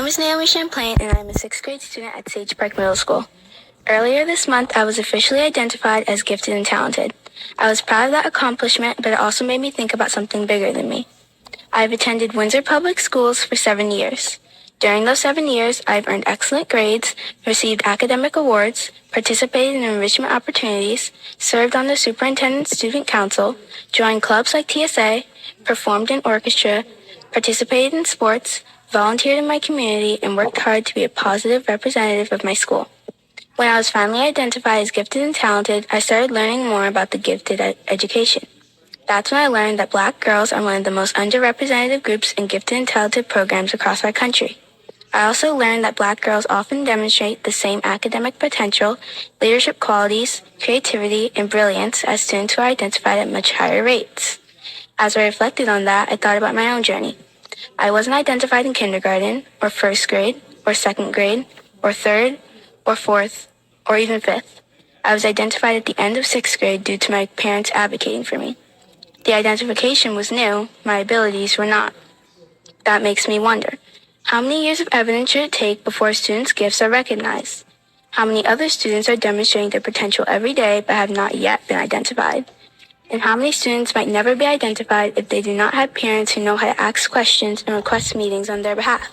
My name is Naomi Champlain, and I'm a sixth grade student at Sage Park Middle School. Earlier this month, I was officially identified as gifted and talented. I was proud of that accomplishment, but it also made me think about something bigger than me. I've attended Windsor Public Schools for 7 years. During those 7 years, I've earned excellent grades, received academic awards, participated in enrichment opportunities, served on the Superintendent's Student Council, joined clubs like TSA, performed in orchestra, participated in sports, volunteered in my community, and worked hard to be a positive representative of my school. When I was finally identified as gifted and talented, I started learning more about the gifted education. That's when I learned that Black girls are one of the most underrepresented groups in gifted and talented programs across our country. I also learned that Black girls often demonstrate the same academic potential, leadership qualities, creativity, and brilliance as students who are identified at much higher rates. As I reflected on that, I thought about my own journey. I wasn't identified in kindergarten, or first grade, or second grade, or third, or fourth, or even fifth. I was identified at the end of sixth grade due to my parents advocating for me. The identification was new, my abilities were not. That makes me wonder, how many years of evidence should it take before a student's gifts are recognized? How many other students are demonstrating their potential every day but have not yet been identified? And how many students might never be identified if they do not have parents who know how to ask questions and request meetings on their behalf?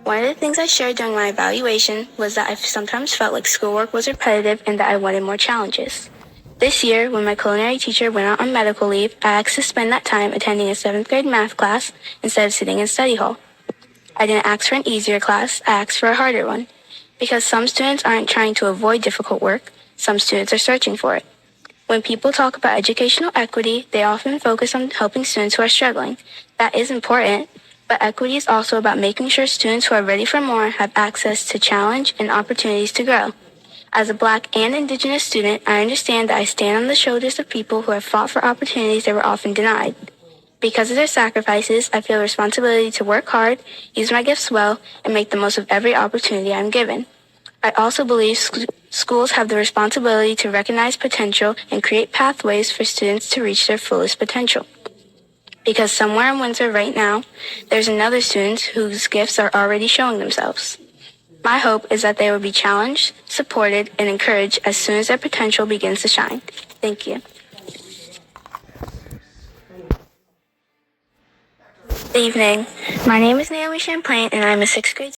One of the things I shared during my evaluation was that I sometimes felt like schoolwork was repetitive and that I wanted more challenges. This year, when my culinary teacher went out on medical leave, I asked to spend that time attending a 7th grade math class instead of sitting in study hall. I didn't ask for an easier class, I asked for a harder one. Because some students aren't trying to avoid difficult work, some students are searching for it. When people talk about educational equity, they often focus on helping students who are struggling. That is important, but equity is also about making sure students who are ready for more have access to challenge and opportunities to grow. As a Black and Indigenous student, I understand that I stand on the shoulders of people who have fought for opportunities they were often denied. Because of their sacrifices, I feel a responsibility to work hard, use my gifts well, and make the most of every opportunity I'm given. I also believe schools have the responsibility to recognize potential and create pathways for students to reach their fullest potential. Because somewhere in Windsor right now, there's another student whose gifts are already showing themselves. My hope is that they will be challenged, supported, and encouraged as soon as their potential begins to shine. Thank you. Good evening. My name is Naomi Champlain, and I'm a sixth grade